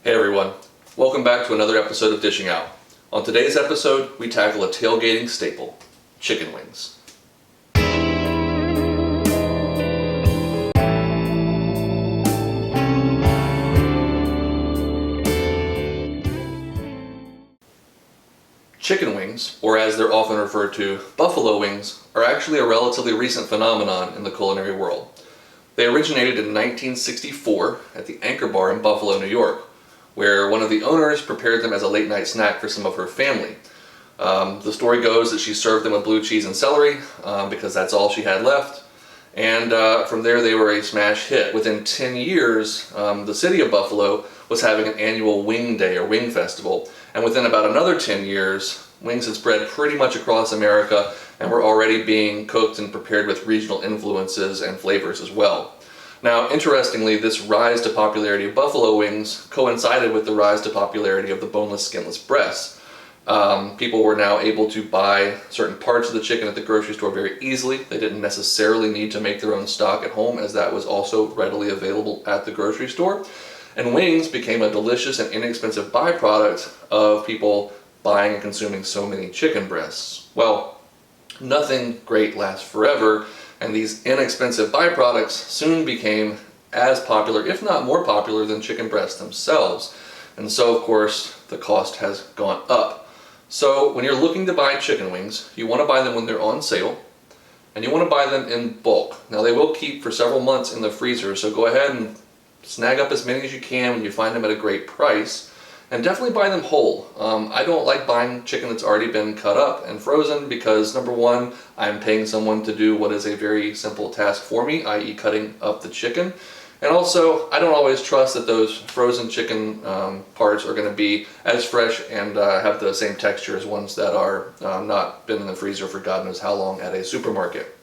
Hey everyone, welcome back to another episode of Dishing Out. On today's episode, we tackle a tailgating staple, chicken wings. Chicken wings, or as they're often referred to, buffalo wings, are actually a relatively recent phenomenon in the culinary world. They originated in 1964 at the Anchor Bar in Buffalo, New York, where one of the owners prepared them as a late night snack for some of her family. The story goes that she served them with blue cheese and celery because that's all she had left. And from there they were a smash hit. Within 10 years, the city of Buffalo was having an annual wing day or wing festival. And within about another 10 years, wings had spread pretty much across America and were already being cooked and prepared with regional influences and flavors as well. Now, interestingly, this rise to popularity of buffalo wings coincided with the rise to popularity of the boneless, skinless breasts. People were now able to buy certain parts of the chicken at the grocery store very easily. They didn't necessarily need to make their own stock at home, as that was also readily available at the grocery store. And wings became a delicious and inexpensive byproduct of people buying and consuming so many chicken breasts. Well, nothing great lasts forever, and these inexpensive byproducts soon became as popular, if not more popular, than chicken breasts themselves. And so, of course, the cost has gone up. So when you're looking to buy chicken wings, you want to buy them when they're on sale, and you want to buy them in bulk. Now, they will keep for several months in the freezer, so go ahead and snag up as many as you can when you find them at a great price. And definitely buy them whole. I don't like buying chicken that's already been cut up and frozen because, number one, I'm paying someone to do what is a very simple task for me, i.e. cutting up the chicken. And also, I don't always trust that those frozen chicken parts are going to be as fresh and have the same texture as ones that are not been in the freezer for God knows how long at a supermarket.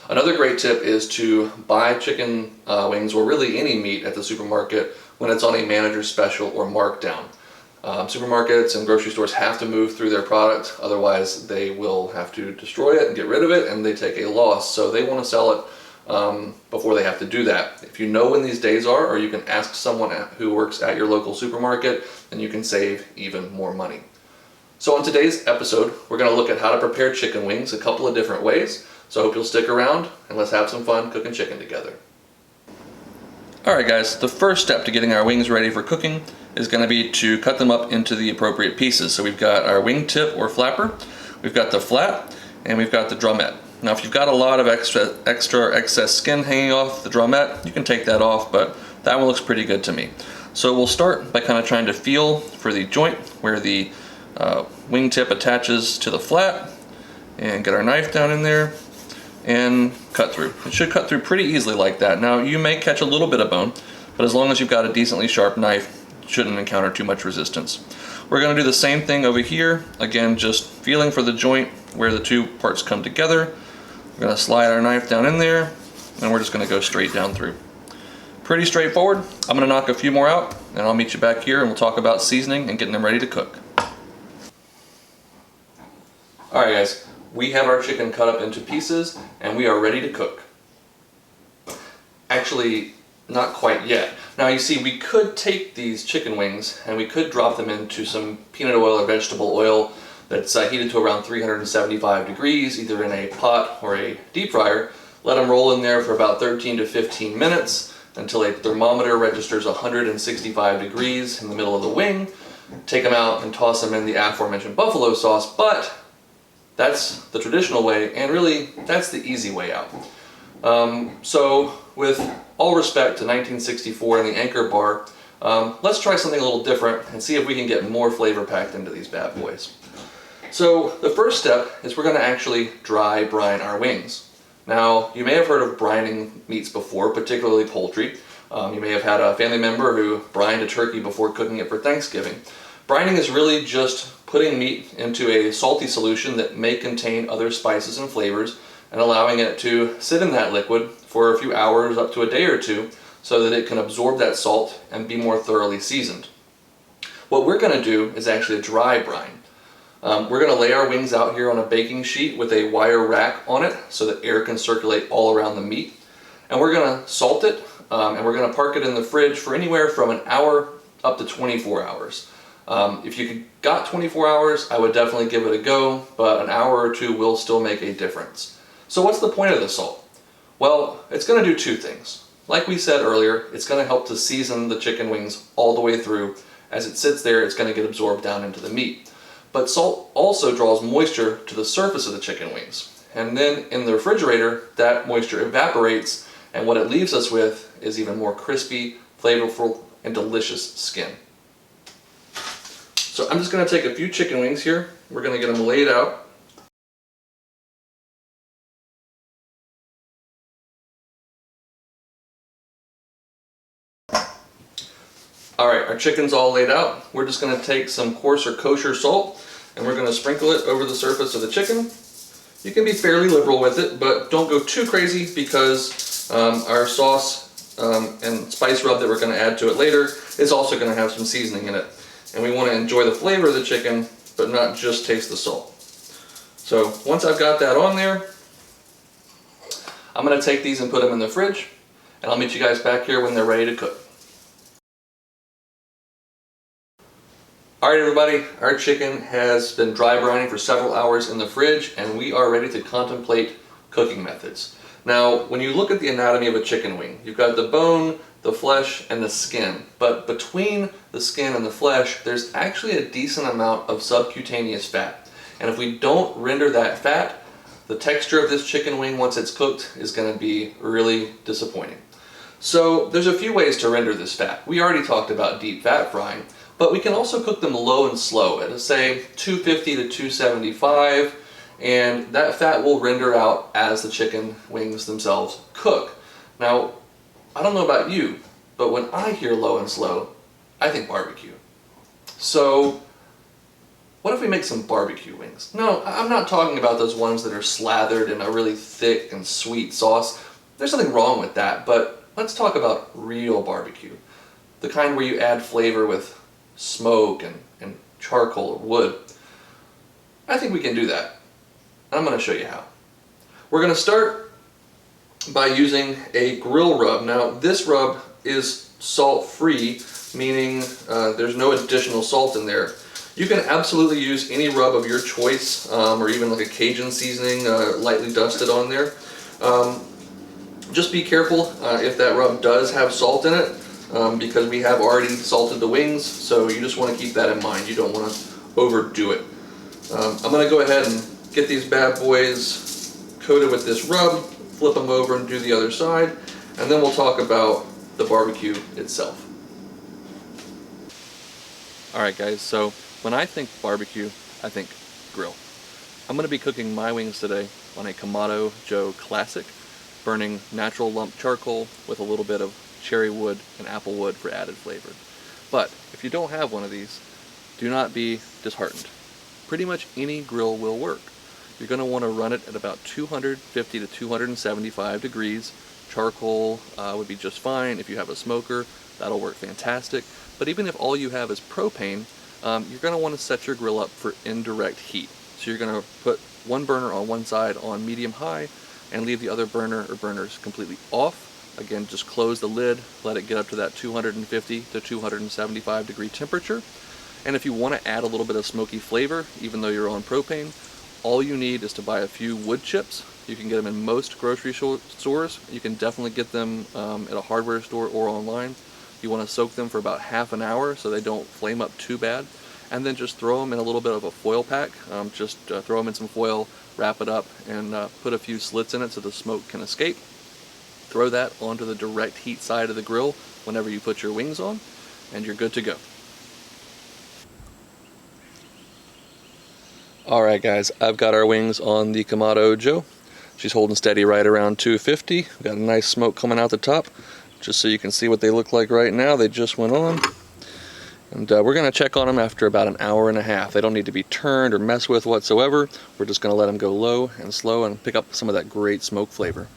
Another great tip is to buy chicken wings, or really any meat at the supermarket, when it's on a manager's special or markdown. Supermarkets and grocery stores have to move through their product, otherwise they will have to destroy it and get rid of it, and they take a loss. So they want to sell it before they have to do that. If you know when these days are, or you can ask someone who works at your local supermarket, then you can save even more money. So on today's episode, we're going to look at how to prepare chicken wings a couple of different ways. So I hope you'll stick around and let's have some fun cooking chicken together. Alright guys, the first step to getting our wings ready for cooking is going to be to cut them up into the appropriate pieces. So we've got our wing tip or flapper, we've got the flat, and we've got the drumette. Now if you've got a lot of excess skin hanging off the drumette, you can take that off, but that one looks pretty good to me. So we'll start by kind of trying to feel for the joint where the wing tip attaches to the flat, and get our knife down in there and cut through. It should cut through pretty easily like that. Now you may catch a little bit of bone, but as long as you've got a decently sharp knife, you shouldn't encounter too much resistance. We're going to do the same thing over here. Again, just feeling for the joint where the two parts come together. We're going to slide our knife down in there, and we're just going to go straight down through. Pretty straightforward. I'm going to knock a few more out, and I'll meet you back here and we'll talk about seasoning and getting them ready to cook. Alright guys, we have our chicken cut up into pieces and we are ready to cook. Actually, not quite yet. Now you see, we could take these chicken wings and we could drop them into some peanut oil or vegetable oil that's heated to around 375 degrees, either in a pot or a deep fryer. Let them roll in there for about 13 to 15 minutes until a thermometer registers 165 degrees in the middle of the wing. Take them out and toss them in the aforementioned buffalo sauce, but that's the traditional way, and really, that's the easy way out. So, with all respect to 1964 and the Anchor Bar, let's try something a little different and see if we can get more flavor packed into these bad boys. So, the first step is we're going to actually dry brine our wings. Now, you may have heard of brining meats before, particularly poultry. You may have had a family member who brined a turkey before cooking it for Thanksgiving. Brining is really just putting meat into a salty solution that may contain other spices and flavors and allowing it to sit in that liquid for a few hours up to a day or two so that it can absorb that salt and be more thoroughly seasoned. What we're going to do is actually a dry brine. We're going to lay our wings out here on a baking sheet with a wire rack on it so that air can circulate all around the meat. And we're going to salt it and we're going to park it in the fridge for anywhere from an hour up to 24 hours. If you got 24 hours, I would definitely give it a go, but an hour or two will still make a difference. So what's the point of the salt? Well, it's going to do two things. Like we said earlier, it's going to help to season the chicken wings all the way through. As it sits there, it's going to get absorbed down into the meat. But salt also draws moisture to the surface of the chicken wings. And then in the refrigerator, that moisture evaporates, and what it leaves us with is even more crispy, flavorful, and delicious skin. So I'm just going to take a few chicken wings here. We're going to get them laid out. Alright, our chicken's all laid out. We're just going to take some coarse or kosher salt and we're going to sprinkle it over the surface of the chicken. You can be fairly liberal with it, but don't go too crazy because our sauce and spice rub that we're going to add to it later is also going to have some seasoning in it. And we want to enjoy the flavor of the chicken, but not just taste the salt. So once I've got that on there, I'm going to take these and put them in the fridge, and I'll meet you guys back here when they're ready to cook. Alright everybody, our chicken has been dry brining for several hours in the fridge and we are ready to contemplate cooking methods. Now, when you look at the anatomy of a chicken wing, you've got the bone, the flesh, and the skin. But between the skin and the flesh, there's actually a decent amount of subcutaneous fat. And if we don't render that fat, the texture of this chicken wing once it's cooked is going to be really disappointing. So there's a few ways to render this fat. We already talked about deep fat frying. But we can also cook them low and slow at, say, 250 to 275, and that fat will render out as the chicken wings themselves cook. Now, I don't know about you, but when I hear low and slow, I think barbecue. So, what if we make some barbecue wings? No, I'm not talking about those ones that are slathered in a really thick and sweet sauce. There's nothing wrong with that, but let's talk about real barbecue. The kind where you add flavor with smoke and charcoal or wood. I think we can do that. I'm going to show you how. We're going to start by using a grill rub. Now this rub is salt-free, meaning there's no additional salt in there. You can absolutely use any rub of your choice, or even like a Cajun seasoning lightly dusted on there. Just be careful if that rub does have salt in it. Because we have already salted the wings, so you just want to keep that in mind. You don't want to overdo it. I'm going to go ahead and get these bad boys coated with this rub, flip them over and do the other side, and then we'll talk about the barbecue itself. Alright guys, so when I think barbecue, I think grill. I'm going to be cooking my wings today on a Kamado Joe Classic, burning natural lump charcoal with a little bit of cherry wood and apple wood for added flavor. But if you don't have one of these, do not be disheartened. Pretty much any grill will work. You're going to want to run it at about 250 to 275 degrees. Charcoal would be just fine. If you have a smoker, that'll work fantastic. But even if all you have is propane, you're going to want to set your grill up for indirect heat. So you're going to put one burner on one side on medium-high and leave the other burner or burners completely off. Again, just close the lid, let it get up to that 250 to 275 degree temperature. And if you want to add a little bit of smoky flavor, even though you're on propane, all you need is to buy a few wood chips. You can get them in most grocery stores. You can definitely get them at a hardware store or online. You want to soak them for about half an hour so they don't flame up too bad. And then just throw them in a little bit of a foil pack. Throw them in some foil, wrap it up, and put a few slits in it so the smoke can escape. Throw that onto the direct heat side of the grill whenever you put your wings on, and you're good to go. Alright guys, I've got our wings on the Kamado Joe. She's holding steady right around 250. We've got a nice smoke coming out the top. Just so you can see what they look like right now, they just went on. And we're going to check on them after about an hour and a half. They don't need to be turned or messed with whatsoever. We're just going to let them go low and slow and pick up some of that great smoke flavor.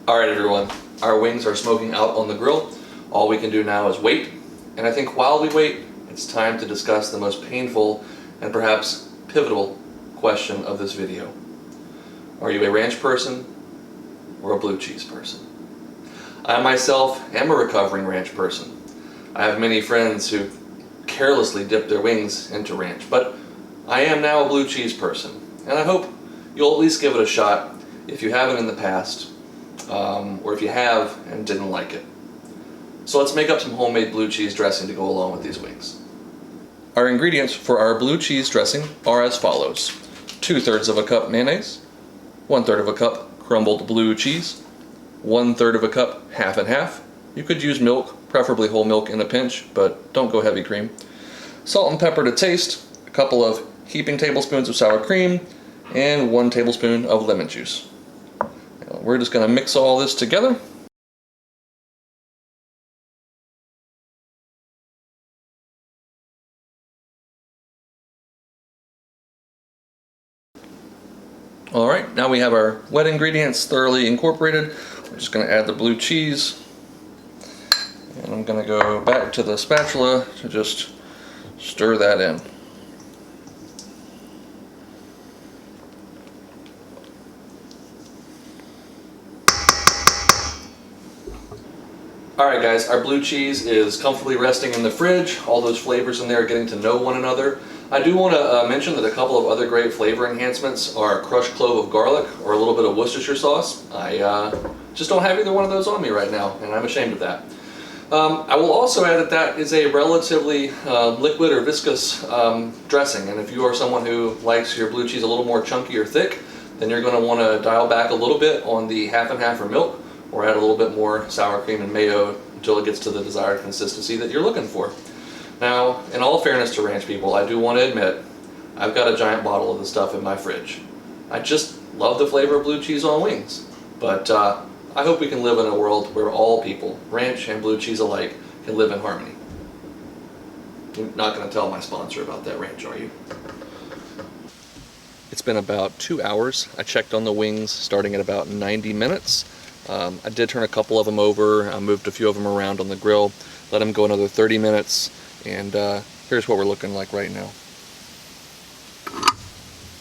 Alright everyone, our wings are smoking out on the grill. All we can do now is wait. And I think while we wait, it's time to discuss the most painful and perhaps pivotal question of this video. Are you a ranch person or a blue cheese person? I myself am a recovering ranch person. I have many friends who carelessly dip their wings into ranch, but I am now a blue cheese person, and I hope you'll at least give it a shot if you haven't in the past, or if you have and didn't like it. So let's make up some homemade blue cheese dressing to go along with these wings. Our ingredients for our blue cheese dressing are as follows: 2/3 of a cup mayonnaise, 1/3 of a cup crumbled blue cheese, 1/3 of a cup half and half. You could use milk, preferably whole milk in a pinch, but don't go heavy cream. Salt and pepper to taste, a couple of heaping tablespoons of sour cream, and 1 tablespoon of lemon juice. Now, we're just going to mix all this together. Alright, now we have our wet ingredients thoroughly incorporated. We're just going to add the blue cheese. And I'm going to go back to the spatula to just stir that in. Alright guys, our blue cheese is comfortably resting in the fridge. All those flavors in there are getting to know one another. I do want to mention that a couple of other great flavor enhancements are crushed clove of garlic or a little bit of Worcestershire sauce. I just don't have either one of those on me right now, and I'm ashamed of that. I will also add that that is a relatively liquid or viscous dressing, and if you are someone who likes your blue cheese a little more chunky or thick, then you're going to want to dial back a little bit on the half and half or milk, or add a little bit more sour cream and mayo until it gets to the desired consistency that you're looking for. Now, in all fairness to ranch people, I do want to admit, I've got a giant bottle of this stuff in my fridge. I just love the flavor of blue cheese on wings, but I hope we can live in a world where all people, ranch and blue cheese alike, can live in harmony. You're not going to tell my sponsor about that ranch, are you? It's been about 2 hours. I checked on the wings starting at about 90 minutes. I did turn a couple of them over, I moved a few of them around on the grill, let them go another 30 minutes, and here's what we're looking like right now.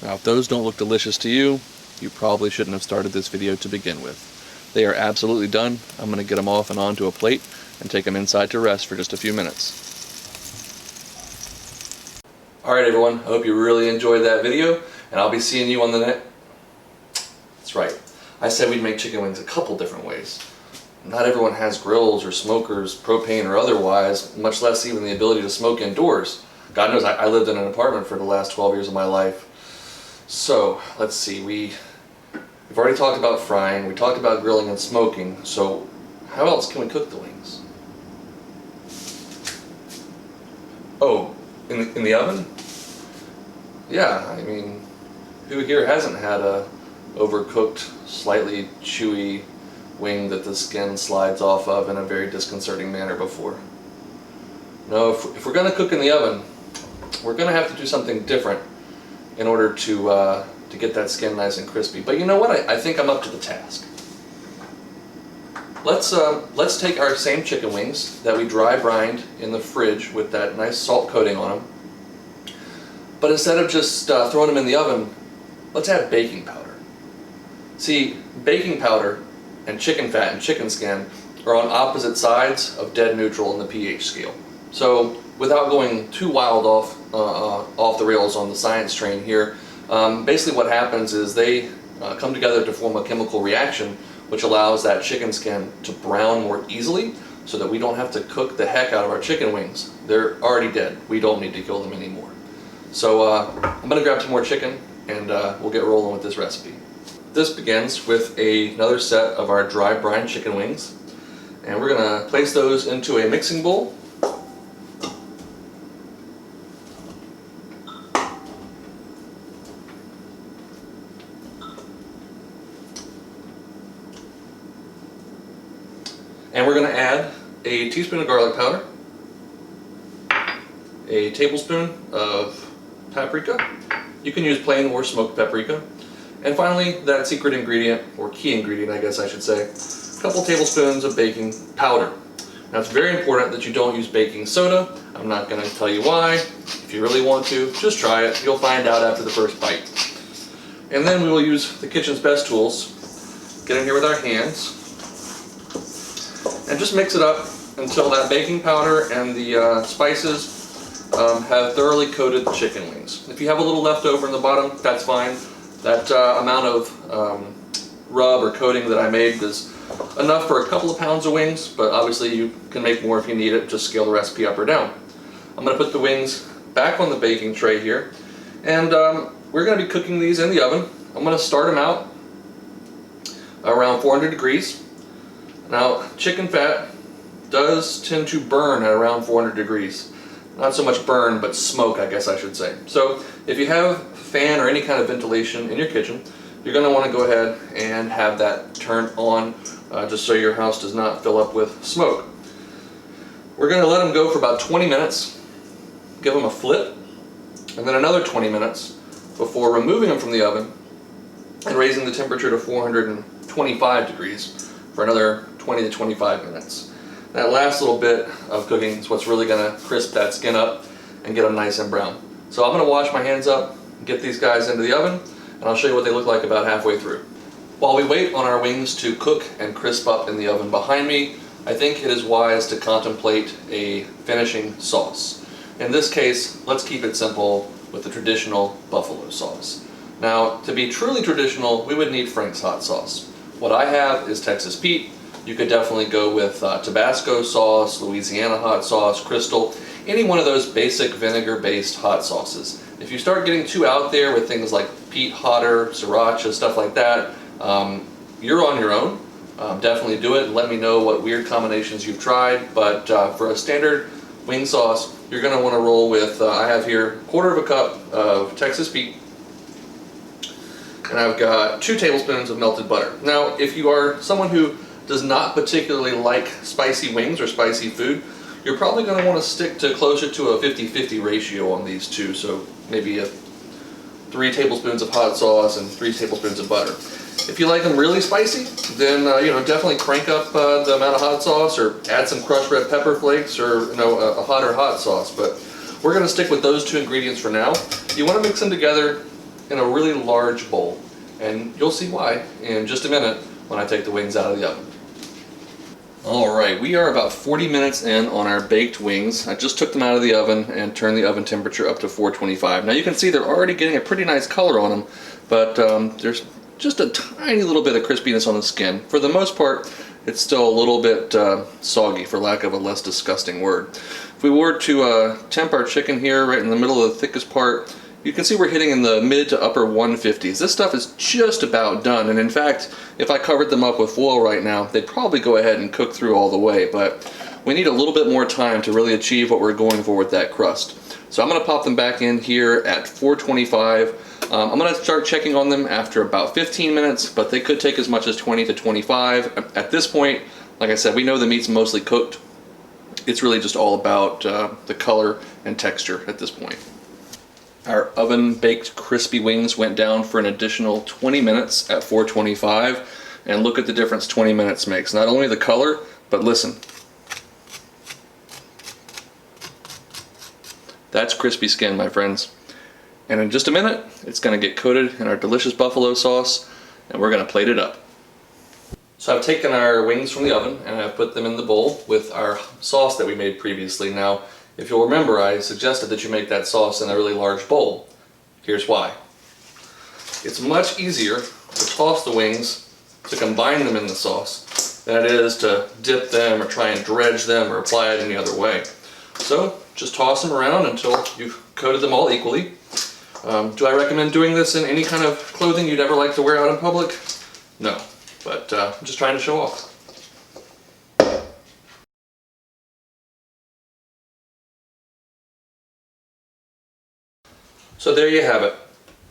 Now, if those don't look delicious to you, you probably shouldn't have started this video to begin with. They are absolutely done. I'm going to get them off and onto a plate and take them inside to rest for just a few minutes. Alright everyone, I hope you really enjoyed that video, and I'll be seeing you on the net. That's right. I said we'd make chicken wings a couple different ways. Not everyone has grills or smokers, propane or otherwise, much less even the ability to smoke indoors. God knows I lived in an apartment for the last 12 years of my life. So, let's see, we've already talked about frying, we talked about grilling and smoking, so how else can we cook the wings? Oh, in the oven? Yeah, I mean, who here hasn't had a overcooked, slightly chewy wing that the skin slides off of in a very disconcerting manner before? No, if we're going to cook in the oven, we're going to have to do something different in order to get that skin nice and crispy. But you know what? I think I'm up to the task. Let's take our same chicken wings that we dry-brined in the fridge with that nice salt coating on them, but instead of just throwing them in the oven, let's add baking powder. See, baking powder and chicken fat and chicken skin are on opposite sides of dead neutral in the pH scale. So without going too wild off the rails on the science train here, basically what happens is they come together to form a chemical reaction which allows that chicken skin to brown more easily so that we don't have to cook the heck out of our chicken wings. They're already dead. We don't need to kill them anymore. So I'm going to grab some more chicken and we'll get rolling with this recipe. This begins with another set of our dry-brined chicken wings, and we're going to place those into a mixing bowl. And we're going to add a teaspoon of garlic powder, a tablespoon of paprika. You can use plain or smoked paprika. And finally, that secret ingredient, or key ingredient I guess I should say, a couple tablespoons of baking powder. Now it's very important that you don't use baking soda. I'm not going to tell you why. If you really want to, just try it. You'll find out after the first bite. And then we will use the kitchen's best tools. Get in here with our hands and just mix it up until that baking powder and the spices have thoroughly coated the chicken wings. If you have a little left over in the bottom, that's fine. That amount of rub or coating that I made is enough for a couple of pounds of wings, but obviously you can make more if you need it. Just scale the recipe up or down. I'm going to put the wings back on the baking tray here, and we're going to be cooking these in the oven. I'm going to start them out around 400 degrees. Now, chicken fat does tend to burn at around 400 degrees. Not so much burn, but smoke, I guess I should say. So if you have a fan or any kind of ventilation in your kitchen, you're going to want to go ahead and have that turned on just so your house does not fill up with smoke. We're going to let them go for about 20 minutes, give them a flip, and then another 20 minutes before removing them from the oven and raising the temperature to 425 degrees for another 20 to 25 minutes. That last little bit of cooking is what's really going to crisp that skin up and get them nice and brown. So I'm going to wash my hands up, get these guys into the oven, and I'll show you what they look like about halfway through. While we wait on our wings to cook and crisp up in the oven behind me, I think it is wise to contemplate a finishing sauce. In this case, let's keep it simple with the traditional buffalo sauce. Now, to be truly traditional, we would need Frank's hot sauce. What I have is Texas Pete. You could definitely go with Tabasco sauce, Louisiana hot sauce, Crystal, any one of those basic vinegar-based hot sauces. If you start getting too out there with things like Pete Hotter, Sriracha, stuff like that, you're on your own. Definitely do it and let me know what weird combinations you've tried. But for a standard wing sauce, you're going to want to roll with, I have here 1/4 cup of Texas Pete, and I've got 2 tablespoons of melted butter. Now, if you are someone who does not particularly like spicy wings or spicy food, you're probably going to want to stick to closer to a 50-50 ratio on these two. So maybe 3 tablespoons of hot sauce and 3 tablespoons of butter. If you like them really spicy, then definitely crank up the amount of hot sauce, or add some crushed red pepper flakes, or a hotter hot sauce. But we're going to stick with those 2 ingredients for now. You want to mix them together in a really large bowl, and you'll see why in just a minute when I take the wings out of the oven. Alright, we are about 40 minutes in on our baked wings. I just took them out of the oven and turned the oven temperature up to 425. Now you can see they're already getting a pretty nice color on them, but there's just a tiny little bit of crispiness on the skin. For the most part, it's still a little bit soggy, for lack of a less disgusting word. If we were to temp our chicken here right in the middle of the thickest part, you can see we're hitting in the mid to upper 150s. This stuff is just about done, and in fact, if I covered them up with foil right now, they'd probably go ahead and cook through all the way, but we need a little bit more time to really achieve what we're going for with that crust. So I'm going to pop them back in here at 425. I'm going to start checking on them after about 15 minutes, but they could take as much as 20 to 25. At this point, like I said, we know the meat's mostly cooked. It's really just all about the color and texture at this point. Our oven-baked crispy wings went down for an additional 20 minutes at 425, and look at the difference 20 minutes makes. Not only the color, but listen. That's crispy skin, my friends. And in just a minute, it's going to get coated in our delicious buffalo sauce, and we're going to plate it up. So I've taken our wings from the oven, and I've put them in the bowl with our sauce that we made previously. Now, if you'll remember, I suggested that you make that sauce in a really large bowl. Here's why. It's much easier to toss the wings, to combine them in the sauce, than it is to dip them or try and dredge them or apply it any other way. So just toss them around until you've coated them all equally. Do I recommend doing this in any kind of clothing you'd ever like to wear out in public? No, but I'm just trying to show off. So there you have it.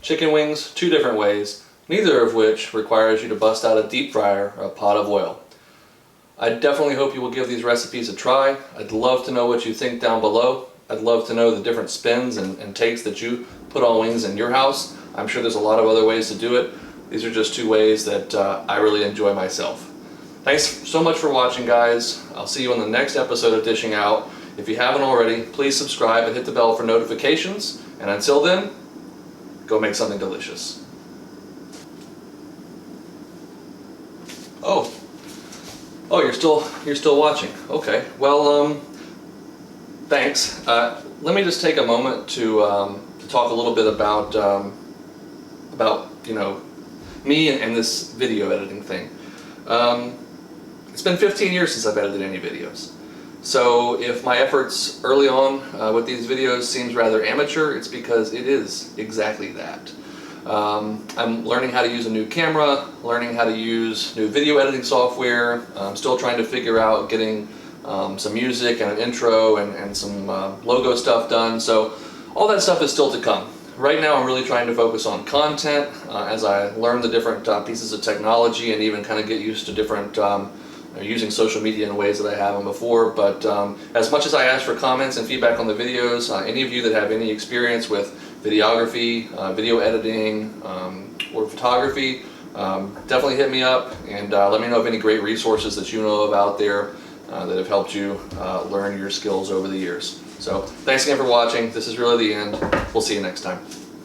Chicken wings, 2 different ways, neither of which requires you to bust out a deep fryer or a pot of oil. I definitely hope you will give these recipes a try. I'd love to know what you think down below. I'd love to know the different spins and takes that you put on wings in your house. I'm sure there's a lot of other ways to do it. These are just 2 ways that I really enjoy myself. Thanks so much for watching, guys. I'll see you in the next episode of Dishing Out. If you haven't already, please subscribe and hit the bell for notifications. And until then, go make something delicious. Oh, Oh, you're still watching. Okay. Well, thanks. Let me just take a moment to talk a little bit about me and this video editing thing. It's been 15 years since I've edited any videos. So if my efforts early on with these videos seems rather amateur, it's because it is exactly that. I'm learning how to use a new camera, learning how to use new video editing software. I'm still trying to figure out getting some music and an intro and some logo stuff done. So all that stuff is still to come. Right now I'm really trying to focus on content as I learn the different pieces of technology and even kind of get used to different using social media in ways that I haven't before. But as much as I ask for comments and feedback on the videos, any of you that have any experience with videography, video editing, or photography, definitely hit me up and let me know of any great resources that you know about there that have helped you learn your skills over the years. So thanks again for watching. This is really the end. We'll see you next time.